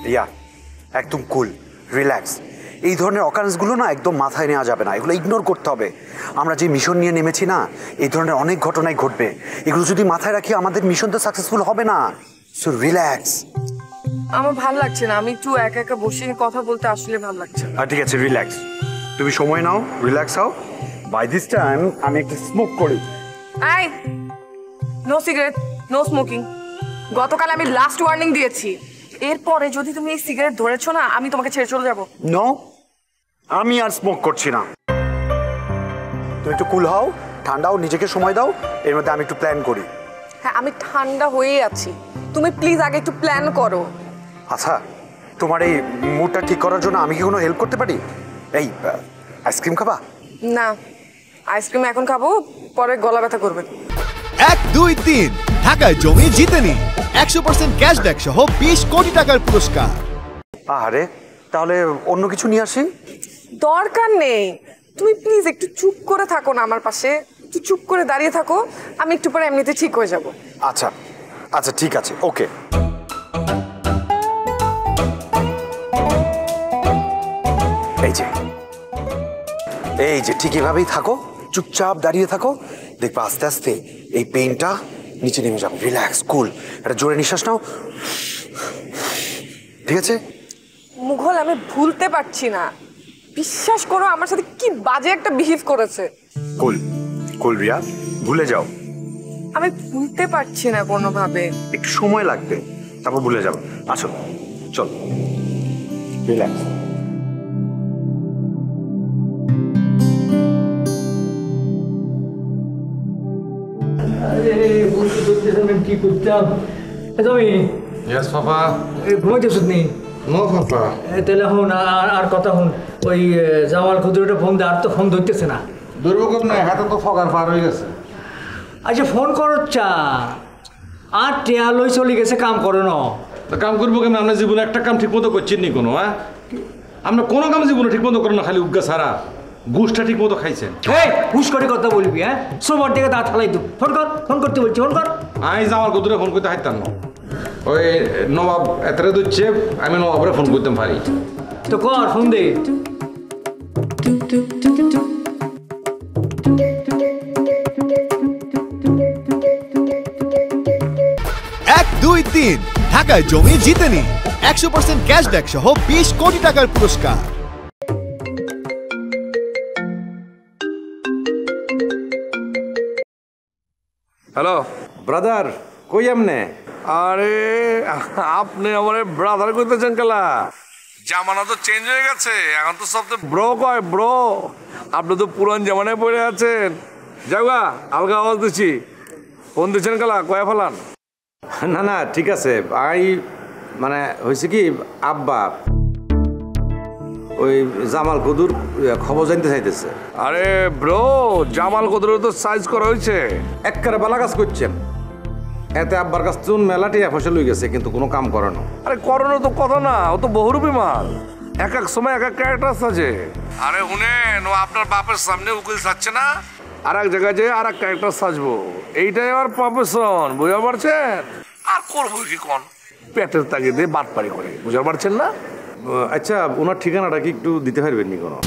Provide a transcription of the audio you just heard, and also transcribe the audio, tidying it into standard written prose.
রিয়া একদম কুল, রিল্যাক্স। এই ধরনের অকারেন্সগুলো না একদম মাথায় নেওয়া যাবে না, এগুলো ইগনোর করতে হবে। আমরা যে মিশন নিয়ে নেমেছি না, এই ধরনের অনেক ঘটনাই ঘটবে। এগুলো যদি মাথায় রাখি আমাদের মিশন তো সাকসেসফুল হবে না। So relax. আমার ভালো লাগছে না, আমি একটু একা একা বসে কথা বলতে আসলে ভালো লাগছে। ঠিক আছে, রিল্যাক্স। তুমি সময় নাও, রিল্যাক্স হও। বাই দিস টাইম আমি একটা স্মোক করি। এই, নো সিগারেট, নো স্মোকিং। গতকাল আমি লাস্ট ওয়ার্নিং দিয়েছি, এরপরে যদি তুমি এই সিগারেট ধরেছো না, আমি তোমাকে ছেড়ে চলে যাবো। নো, আমি আর স্মোক করছি না। তুমি একটু কুল হও, ঠান্ডাও, নিজেকে সময় দাও। এর মধ্যে আমি একটু প্ল্যান করি। হ্যাঁ, আমি ঠান্ডা হয়েই আছি, তুমি প্লিজ আগে একটু প্ল্যান করো। আচ্ছা, তোমার এই মুডটা ঠিক করার জন্য আমি কি কোনো হেল্প করতে পারি? এই আইসক্রিম খাবা? না, আইসক্রিম এখন খাবো, পরে গলা ব্যথা করবে। 1, 2, 3 ঢাকায় জমি জিতে নি 100% ক্যাশব্যাক সহ 20 কোটি টাকার পুরস্কার। আরে তাহলে অন্য কিছু নিয়ে আসি। দরকার নেই, তুমি প্লিজ একটু চুপ করে থাকো না আমার পাশে, একটু চুপ করে দাঁড়িয়ে থাকো, আমি একটু পরে এমনিতে ঠিক হয়ে যাব। আচ্ছা আচ্ছা, ঠিক আছে, ওকে। এই যে ঠিক এভাবেই থাকো, চুপচাপ দাঁড়িয়ে থাকো, দেখবে আস্তে আস্তে এই পেইনটা নিচে নেমে যাবে। রিল্যাক্স, কুল, একটা জোরে নিঃশ্বাস নাও। ঠিক আছে? মুঘল, আমি ভুলতে পারছি না, বিশ্বাস করো আমার সাথে কি বাজে একটা বিহেভ করেছে। কুল কুল রিয়া, ভুলে যাও। আমি ভুলতে পারছি না কোনোভাবে। একটু সময় লাগবে, তারপর ভুলে যাবো। আসো, চল, রিল্যাক্স। কি করতাম তুমি? Yes, Papa. ঘুমাইতেছ নি? No, Papa. তাহলে হুন, আর কথা হুন, ওই জামাল খুদুরটা ফোন দে, আর তো ফোন ধরতেছে না। দুর্ভোগ নাই, হাতে তো ফগার পার হয়ে গেছে। আচ্ছা ফোন করো চা, আর টেয়া লই চলে গেছে, কাম করো না। তো কাম করবো কেমন? আপনার জীবনে একটা কাম ঠিক মতো করছেন নি কোনো? হ্যাঁ, আমরা কোনো কাম জীবনে ঠিক মতো করেন না, খালি উজ্ঞা সারা ঘুষটা ঠিক মতো খাইছেন। এই হুশ করে কথা বলবি, হ্যাঁ? সোমবার দিকে দাঁত ফালাই দু, ফোন কর, ফোন করতে বলছি, ফোন কর। আমি জামাল কদুরে ফোন করতে হাইতাম না, ওই নবাব এতরে দিচ্ছে, আমি নবাবরে ফোন করতাম পারি। তো কর, ফোন দে। 1, 2, 3 ঢাকায় জমি জিতে নি 100% ক্যাশব্যাক সহ 20 কোটি টাকার পুরস্কার। হ্যালো ব্রাদার, কই আমনে? আরে আপনি আমার ব্রাদার কইতেছেন কেলা? জামানা তো চেঞ্জ হয়ে গেছে, এখন তো সব তো ব্রো কয়, ব্রো। আপনি তো পুরান জামানায় পড়ে আছেন। যাওগা, আলগা আওয়াজ দিচ্ছি, ফোন দিচ্ছেন কেলা, কয়া ফেলান। না না, ঠিক আছে। মানে হয়েছে কি, আব্বা ওই জামাল কদুর খবর জানতে চাইতেছে। আরে ব্রো, জামাল কদরের তো সাইজ করা হয়েছে। একবারে বালা কাজ করছেন, এতে আব্বার কাছ থেকে মেলা টিয়া ফসল হয়ে গেছে, কিন্তু কোনো কাম করানো। আরে করোনা তো কথা না, ও তো বহুরূপী মাল, এক এক সময় এক এক ক্যারেক্টার আছে। আরে শুনেন, ও আপনার বাপের সামনে উকিল সাজছে না, আর এক জায়গায় যেয়ে আর এক ক্যারেক্টার সাজবো, এইটাই আমার প্রফেশন, বুঝতে পারছেন? আর করবো কি কোন, পেটের তাগিদে বাটপারি করে, বুঝতে পারছেন না? আচ্ছা, ওনার ঠিকানাটা কি একটু দিতে পারবেন নি কোনো?